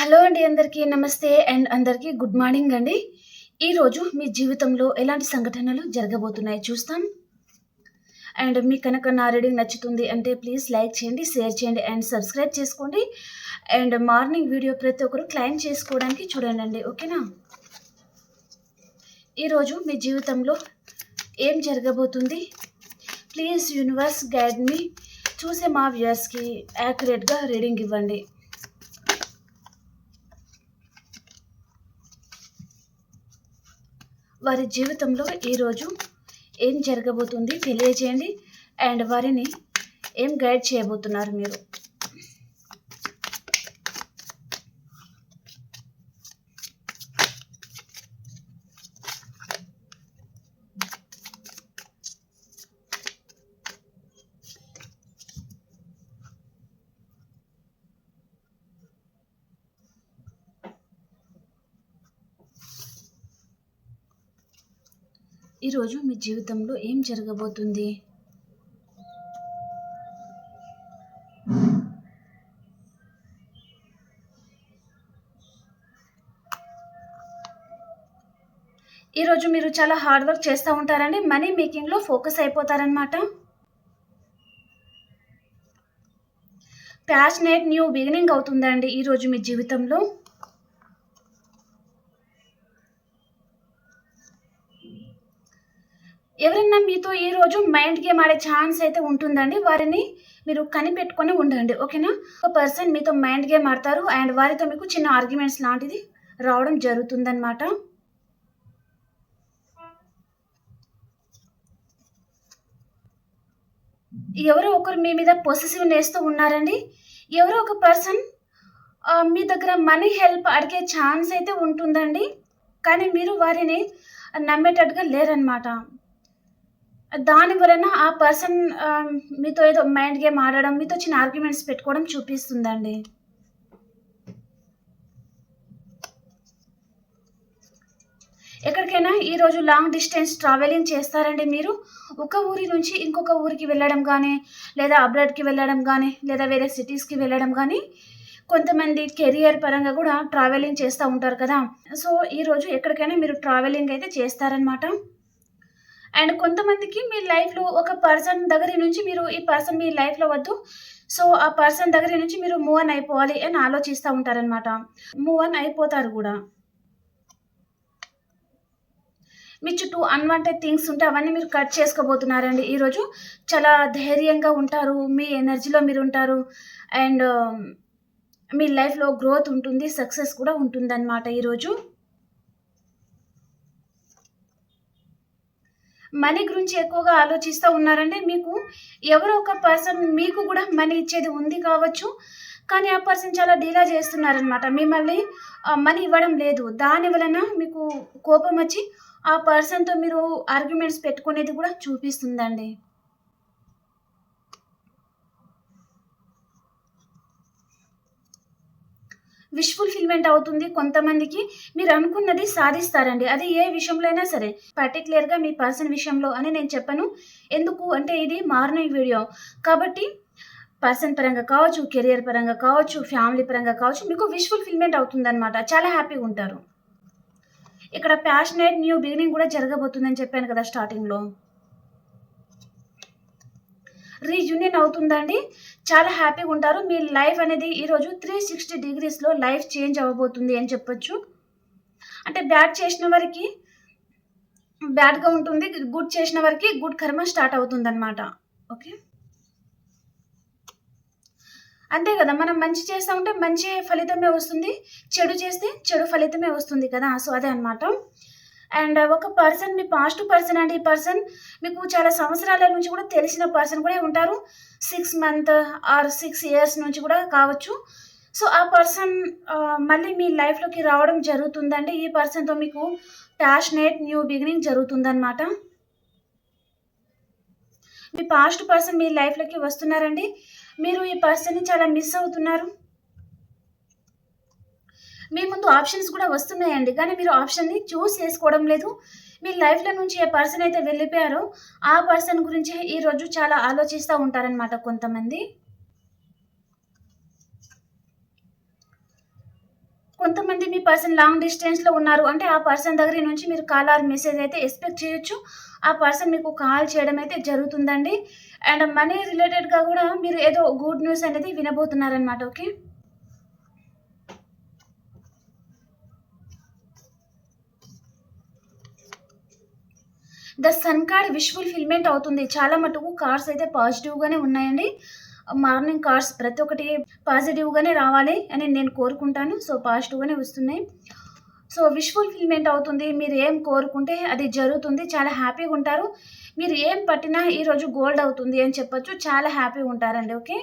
Hello అండి అందరికీ నమస్తే అండ్ అందరికీ గుడ్ మార్నింగ్ అండి. ఈరోజు మీ జీవితంలో ఎలాంటి సంఘటనలు జరగబోతున్నాయి చూస్తాం. అండ్ మీకు కనుక నా రీడింగ్ నచ్చుతుంది అంటే ప్లీజ్ లైక్ చేయండి, షేర్ చేయండి అండ్ సబ్స్క్రైబ్ చేసుకోండి. అండ్ మార్నింగ్ వీడియో ప్రతి ఒక్కరు క్లైమ్ చేసుకోవడానికి చూడండి. ఓకేనా? ఈరోజు మీ జీవితంలో ఏం జరగబోతుంది? ప్లీజ్ యూనివర్స్ గైడ్ మీ. చూసే మా వ్యూయర్స్కి యాక్యురేట్గా రీడింగ్ ఇవ్వండి. వారి జీవితంలో ఈరోజు ఏం జరగబోతుంది తెలియజేయండి అండ్ వారిని ఏం గైడ్ చేయబోతున్నారు మీరు. ఈరోజు మీ జీవితంలో ఏం జరగబోతుంది? ఈరోజు మీరు చాలా హార్డ్ వర్క్ చేస్తూ ఉంటారండి. మనీ మేకింగ్లో ఫోకస్ అయిపోతారనమాట. ప్యాషనేట్ న్యూ బిగినింగ్ అవుతుందండి ఈరోజు మీ జీవితంలో. ఎవరైనా మీతో ఈరోజు మైండ్ గేమ్ ఆడే ఛాన్స్ అయితే ఉంటుందండి. వారిని మీరు కనిపెట్టుకొని ఉండండి. ఓకేనా? ఒక పర్సన్ మీతో మైండ్ గేమ్ ఆడతారు అండ్ వారితో మీకు చిన్న ఆర్గ్యుమెంట్స్ లాంటిది రావడం జరుగుతుందన్నమాట. ఎవరో ఒకరు మీ మీద పొసెసివ్నెస్తో ఉన్నారండి. ఎవరో ఒక పర్సన్ మీ దగ్గర మనీ హెల్ప్ అడిగే ఛాన్స్ అయితే ఉంటుందండి. కానీ మీరు వారిని నమ్మేటట్టుగా లేరనమాట. దాని వలన ఆ పర్సన్ మీతో ఏదో మైండ్ గేమ్ ఆడడం, మీతో చిన్న ఆర్గ్యుమెంట్స్ పెట్టుకోవడం చూపిస్తుందండి. ఎక్కడికైనా ఈరోజు లాంగ్ డిస్టెన్స్ ట్రావెలింగ్ చేస్తారండి మీరు. ఒక ఊరి నుంచి ఇంకొక ఊరికి వెళ్ళడం కానీ, లేదా అబ్రాడ్కి వెళ్ళడం కానీ, లేదా వేరే సిటీస్కి వెళ్ళడం కానీ, కొంతమంది కెరియర్ పరంగా కూడా ట్రావెలింగ్ చేస్తూ ఉంటారు కదా. సో ఈరోజు ఎక్కడికైనా మీరు ట్రావెలింగ్ అయితే చేస్తారనమాట. అండ్ కొంతమందికి మీ లైఫ్లో ఒక పర్సన్ దగ్గర నుంచి మీరు ఈ పర్సన్ మీ లైఫ్లో వద్దు, సో ఆ పర్సన్ దగ్గర నుంచి మీరు మూవ్ ఆన్ అయిపోవాలి అని ఆలోచిస్తూ ఉంటారనమాట. మూవ్ ఆన్ అయిపోతారు కూడా. మీ చుట్టూ అన్వాంటెడ్ థింగ్స్ ఉంటే అవన్నీ మీరు కట్ చేసుకోబోతున్నారండి. ఈరోజు చాలా ధైర్యంగా ఉంటారు, మీ ఎనర్జీలో మీరు ఉంటారు అండ్ మీ లైఫ్లో గ్రోత్ ఉంటుంది, సక్సెస్ కూడా ఉంటుందన్నమాట. ఈరోజు మనీ గురించి ఎక్కువగా ఆలోచిస్తూ ఉన్నారంటే మీకు ఎవరో ఒక పర్సన్ మీకు కూడా మనీ ఇచ్చేది ఉంది కావచ్చు, కానీ ఆ పర్సన్ చాలా డీలా చేస్తున్నారనమాట. మిమ్మల్ని మనీ ఇవ్వడం లేదు. దాని వలన మీకు కోపం వచ్చి ఆ పర్సన్తో మీరు ఆర్గ్యుమెంట్స్ పెట్టుకునేది కూడా చూపిస్తుందండి. విష్ ఫుల్ఫిల్మెంట్ అవుతుంది. కొంతమందికి మీరు అనుకున్నది సాధిస్తారండి. అది ఏ విషయంలో అయినా సరే, పర్టికులర్గా మీ పర్సన్ విషయంలో అని నేను చెప్పను. ఎందుకు అంటే ఇది మార్నింగ్ వీడియో కాబట్టి పర్సన్ పరంగా కావచ్చు, కెరియర్ పరంగా కావచ్చు, ఫ్యామిలీ పరంగా కావచ్చు, మీకు విష్ ఫుల్ఫిల్మెంట్ అవుతుందన్నమాట. చాలా హ్యాపీగా ఉంటారు. ఇక్కడ ప్యాషనేట్ న్యూ బిగినింగ్ కూడా జరగబోతుందని చెప్పాను కదా స్టార్టింగ్లో. రీయూనియన్ అవుతుందండి. చాలా హ్యాపీగా ఉంటారు. మీ లైఫ్ అనేది ఈరోజు 360 డిగ్రీస్లో లైఫ్ చేంజ్ అవ్వబోతుంది అని చెప్పొచ్చు. అంటే బ్యాడ్ చేసిన వారికి బ్యాడ్గా ఉంటుంది, గుడ్ చేసిన వారికి గుడ్ కర్మ స్టార్ట్ అవుతుందన్నమాట. ఓకే, అంతే కదా. మనం మంచి చేస్తూ ఉంటే మంచి ఫలితమే వస్తుంది, చెడు చేస్తే చెడు ఫలితమే వస్తుంది కదా. సో అదే అనమాట. అండ్ ఒక పర్సన్ మీ పాస్ట్ పర్సన్ అండి. ఈ పర్సన్ మీకు చాలా సంవత్సరాల నుంచి కూడా తెలిసిన పర్సన్ కూడా ఉంటారు. 6 మంత్ ఆర్ 6 ఇయర్స్ నుంచి కూడా కావచ్చు. సో ఆ పర్సన్ మళ్ళీ మీ లైఫ్లోకి రావడం జరుగుతుందండి. ఈ పర్సన్తో మీకు ప్యాషనేట్ న్యూ బిగినింగ్ జరుగుతుందన్నమాట. మీ పాస్ట్ పర్సన్ మీ లైఫ్లోకి వస్తున్నారండి. మీరు ఈ పర్సన్ని చాలా మిస్ అవుతున్నారు. మీ ముందు ఆప్షన్స్ కూడా వస్తున్నాయండి, కానీ మీరు ఆప్షన్ని చూస్ చేసుకోవడం లేదు. మీ లైఫ్లో నుంచి ఏ పర్సన్ అయితే వెళ్ళిపోయారో ఆ పర్సన్ గురించి ఈరోజు చాలా ఆలోచిస్తూ ఉంటారనమాట కొంతమంది. కొంతమంది మీ పర్సన్ లాంగ్ డిస్టెన్స్‌లో ఉన్నారు. అంటే ఆ పర్సన్ దగ్గర నుంచి మీరు కాల్ ఆర్ మెసేజ్ అయితే ఎక్స్‌పెక్ట్ చేయొచ్చు. ఆ పర్సన్ మీకు కాల్ చేయడం అయితే జరుగుతుందండి. అండ్ మనీ రిలేటెడ్‌గా గూడా మీరు ఏదో గుడ్ న్యూస్ అనేది వినబోతున్నారనమాట. Okay. The sun card wish fulfilment అవుతుంది. చాలా మటుకు కార్డ్స్ అయితే పాజిటివ్‌గానే ఉన్నాయండి. మార్నింగ్ కార్డ్స్ ప్రతి ఒక్కటి పాజిటివ్‌గానే రావాలి అని నేను కోరుకుంటాను. సో, పాజిటివ్‌గానే వస్తున్నాయి. సో, విష్ ఫుల్‌ఫిల్‌మెంట్ అవుతుంది. మీరు ఏం కోరుకుంటే అది జరుగుతుంది. చాలా హ్యాపీగుంటారు. మీరు ఏం పట్టినా ఈరోజు గోల్డ్ అవుతుంది అని చెప్పొచ్చు. చాలా హ్యాపీగా ఉంటారండి. ఓకే.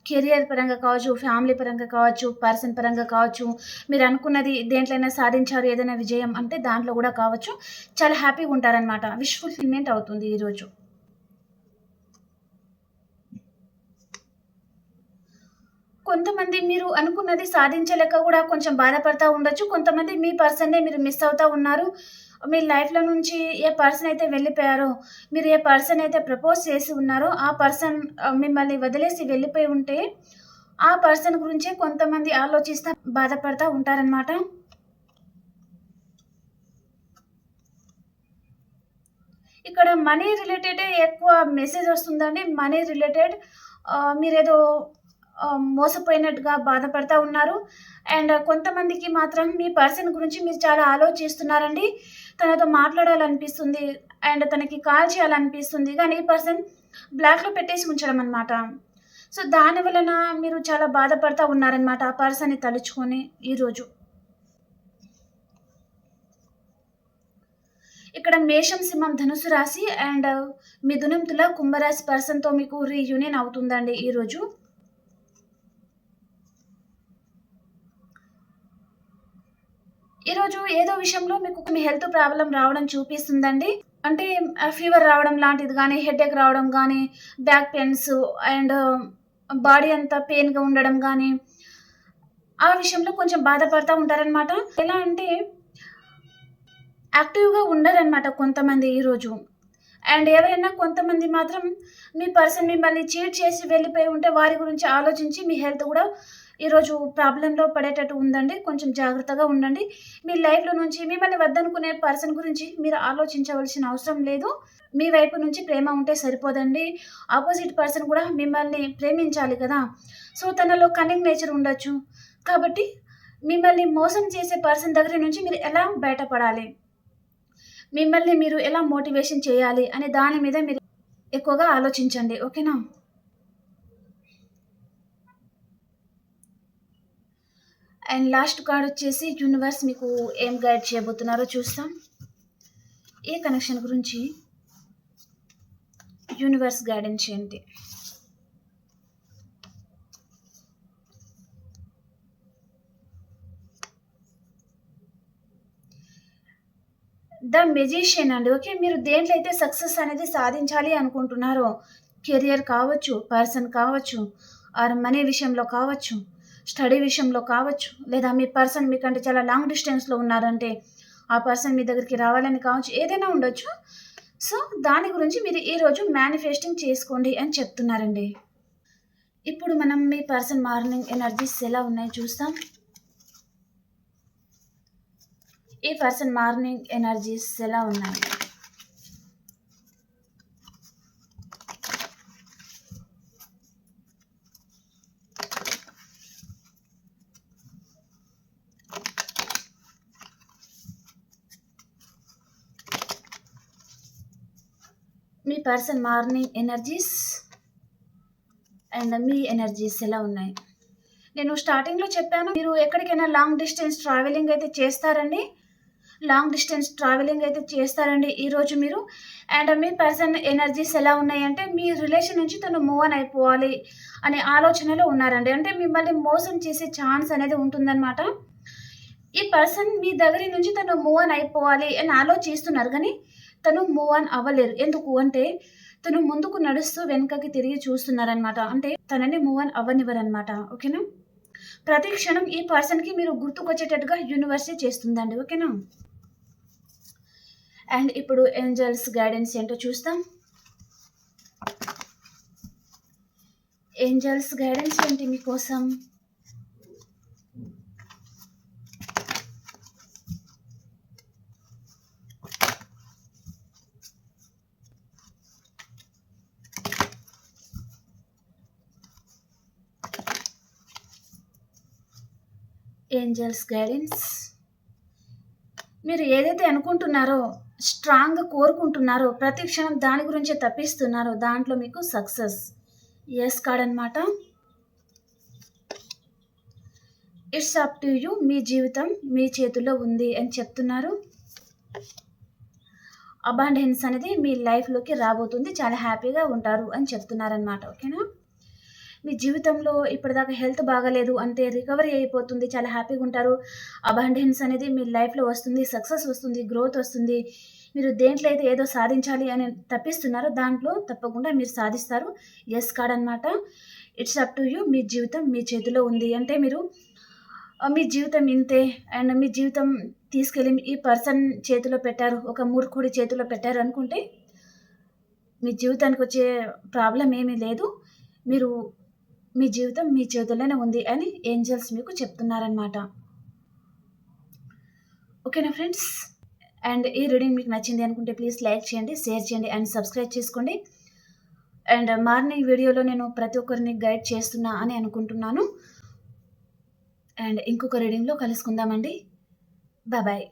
కెరియర్ పరంగా కావచ్చు, ఫ్యామిలీ పరంగా కావచ్చు, పర్సన్ పరంగా కావచ్చు, మీరు అనుకున్నది దేంట్లైనా సాధించారు ఏదైనా విజయం అంటే దాంట్లో గూడా కావచ్చు. చాలా హ్యాపీగా ఉంటారనమాట. విష్ ఫుల్‌ఫిల్‌మెంట్ అవుతుంది ఈరోజు. కొంతమంది మీరు అనుకున్నది సాధించలేక గూడా కొంచెం బాధపడతా ఉండొచ్చు. కొంతమంది మీ పర్సన్‌నే మీరు మిస్ అవుతా ఉన్నారు. మీ లైఫ్‌లో నుంచి ఏ పర్సన్ అయితే వెళ్ళిపోయారో, మీరు ఏ పర్సన్ అయితే ప్రపోజ్ చేసి ఉన్నారో, ఆ పర్సన్ మిమ్మల్ని వదిలేసి వెళ్ళిపోయి ఉంటే, ఆ పర్సన్ గురించే కొంతమంది ఆలోచిస్తా బాధపడతా ఉంటారనమాట. ఇక్కడ మనీ రిలేటెడే ఎక్కువ మెసేజ్ వస్తుందండి. మనీ రిలేటెడ్ మీరేదో మోసపోయినట్టుగా బాధపడతా ఉన్నారు. అండ్ కొంతమందికి మాత్రం మీ పర్సన్ గురించి మీరు చాలా ఆలోచిస్తున్నారండి. తనతో మాట్లాడాలనిపిస్తుంది. అండ్ తనకి కాల్ చేయాలనిపిస్తుంది. కానీ ఈ పర్సన్ బ్లాక్‌లో పెట్టేసి ఉంచడం అనమాట. సో, దాని వలన మీరు చాలా బాధపడతా ఉన్నారనమాట. ఆ పర్సన్‌ని తలుచుకొని ఈరోజు. ఇక్కడ మేషం, సింహం, ధనుస్సు రాశి అండ్ మిథునం, తుల, కుంభరాశి పర్సన్‌తో మీకు రీయూనియన్ అవుతుందండి ఈరోజు. ఈరోజు ఏదో విషయంలో మీకు మీ హెల్త్ ప్రాబ్లమ్ రావడం చూపిస్తుందండి. అంటే ఫీవర్ రావడం లాంటిది గానీ, హెడేక్ రావడం గానీ, బ్యాక్ పెయిన్స్ అండ్ బాడీ అంతా పెయిన్‌గా ఉండడం గానీ, ఆ విషయంలో కొంచెం బాధపడతా ఉంటారనమాట. ఎలా అంటే యాక్టివ్‌గా ఉండరనమాట కొంతమంది ఈరోజు. అండ్ ఎవరైనా కొంతమంది మాత్రం మీ పర్సన్ మిమ్మల్ని చీట్ చేసి వెళ్ళిపోయి ఉంటే వారి గురించి ఆలోచించి మీ హెల్త్ గూడా ఈరోజు ప్రాబ్లమ్‌లో పడేటట్టు ఉందండి. కొంచెం జాగ్రత్తగా ఉండండి. మీ లైఫ్‌లో నుంచి మిమ్మల్ని వద్దనుకునే పర్సన్ గురించి మీరు ఆలోచించవలసిన అవసరం లేదు. మీ వైపు నుంచి ప్రేమ ఉంటే సరిపోదండి. అపోజిట్ పర్సన్ కూడా మిమ్మల్ని ప్రేమించాలి కదా! సో, తనలో కన్నింగ్ నేచర్ ఉండొచ్చు. కాబట్టి మిమ్మల్ని మోసం చేసే పర్సన్ దగ్గర నుంచి మీరు ఎలా బయటపడాలి? మిమ్మల్ని మీరు ఎలా మోటివేషన్ చేయాలి అనే దాని మీద మీరు ఎక్కువగా ఆలోచించండి. ఓకేనా? అండ్ లాస్ట్ కార్డ్ వచ్చేసి యూనివర్స్ మీకు ఏం గైడ్ చేయబోతున్నారో చూస్తాం. ఈ కనెక్షన్ గురించి యూనివర్స్ గైడెన్స్ ఏంటి? ద మెజిషియన్ అండి. ఓకే. మీరు దేంట్లో అయితే సక్సెస్ అనేది సాధించాలి అనుకుంటున్నారో, కెరియర్ కావచ్చు, పర్సన్ కావచ్చు, ఆర్ మనీ విషయంలో కావచ్చు, స్టడీ విషయంలో కావచ్చు, లేదా మీ పర్సన్ మీకంటే చాలా లాంగ్ డిస్టెన్స్‌లో ఉన్నారంటే, ఆ పర్సన్ మీ దగ్గరికి రావాలని కావచ్చు, ఏదైనా ఉండొచ్చు. సో, దాని గురించి మీరు ఈరోజు మేనిఫెస్టింగ్ చేసుకోండి అని చెప్తున్నారండి. ఇప్పుడు మనం మీ పర్సన్ మార్నింగ్ ఎనర్జీస్ ఎలా ఉన్నాయో చూస్తాం. ఈ పర్సన్ మార్నింగ్ ఎనర్జీస్ ఎలా ఉన్నాయి? మీ పర్సన్ మార్నింగ్ ఎనర్జీస్ అండ్ మీ ఎనర్జీస్ ఎలా ఉన్నాయి? నేను స్టార్టింగ్‌లో చెప్పాను. మీరు ఎక్కడికైనా లాంగ్ డిస్టెన్స్ ట్రావెలింగ్ అయితే చేస్తారండి. లాంగ్ డిస్టెన్స్ ట్రావెలింగ్ అయితే చేస్తారండి ఈరోజు మీరు. అండ్ మీ పర్సన్ ఎనర్జీస్ ఎలా ఉన్నాయంటే, మీ రిలేషన్ నుంచి తను మూవ్ ఆన్ అయిపోవాలి అనే ఆలోచనలో ఉన్నారండి. అంటే మిమ్మల్ని మోసం చేసే ఛాన్స్ అనేది ఉంటుందనమాట. ఈ పర్సన్ మీ దగ్గర నుంచి తను మూవ్ ఆన్ అయిపోవాలి అని ఆలోచిస్తున్నారు గానీ, తను మూవ్ ఆన్ అవ్వలేరు. ఎందుకు అంటే, తను ముందుకు నడుస్తూ వెనకకి తిరిగి చూస్తున్నారనమాట. అంటే తనని మూవ్ ఆన్ అవ్వనివ్వరనమాట. ఓకేనా? ప్రతి క్షణం ఈ పర్సన్‌కి మీరు గుర్తుకొచ్చేటట్టుగా యూనివర్సే చేస్తుందండి. ఓకేనా? అండ్ ఇప్పుడు ఏంజెల్స్ గైడెన్స్ ఏంటో చూస్తాం. ఏంజెల్స్ గైడెన్స్ ఏంటి మీకోసం? Angels guidance. మీరు ఏదైతే అనుకుంటున్నారో, స్ట్రాంగ్‌గా కోరుకుంటున్నారో, ప్రతి క్షణం దాని గురించే తప్పిస్తున్నారో, దాంట్లో మీకు సక్సెస్. యెస్ కార్డ్ అనమాట. It's up to you. మీ జీవితం మీ చేతుల్లో ఉంది అని చెప్తున్నారు. అబాండెన్స్ అనేది మీ లైఫ్‌లోకి రాబోతుంది. చాలా హ్యాపీగా ఉంటారు అని చెప్తున్నారనమాట. ఓకేనా? మీ జీవితంలో ఇప్పటిదాకా హెల్త్ బాగాలేదు అంటే రికవరీ అయిపోతుంది. చాలా హ్యాపీగా ఉంటారు. అబాండెన్స్ అనేది మీ లైఫ్‌లో వస్తుంది. సక్సెస్ వస్తుంది. గ్రోత్ వస్తుంది. మీరు దేంట్లో అయితే ఏదో సాధించాలి అని తప్పిస్తున్నారో దాంట్లో తప్పకుండా మీరు సాధిస్తారు. యెస్ కార్డ్ అనమాట. It's up to you. మీ జీవితం మీ చేతిలో ఉంది. అంటే మీరు మీ జీవితం ఇంతే అండ్ మీ జీవితం తీసుకెళ్ళి ఈ పర్సన్ చేతిలో పెట్టారు. ఒక మూర్ఖుడి చేతిలో పెట్టారు అనుకుంటే మీ జీవితానికి వచ్చే ప్రాబ్లమ్ ఏమీ లేదు. మీరు మీ జీవితం మీ చేతుల్లోనే ఉంది అని ఏంజెల్స్ మీకు చెప్తున్నారనమాట. ఓకేనా ఫ్రెండ్స్? అండ్ ఈ రీడింగ్ మీకు నచ్చింది అనుకుంటే ప్లీజ్ లైక్ చేయండి, షేర్ చేయండి అండ్ సబ్స్క్రైబ్ చేసుకోండి. అండ్ మార్నింగ్ వీడియోలో నేను ప్రతి ఒక్కరిని గైడ్ చేస్తున్నా అని అనుకుంటున్నాను. అండ్ ఇంకొక రీడింగ్లో కలుసుకుందామండి. బాయ్.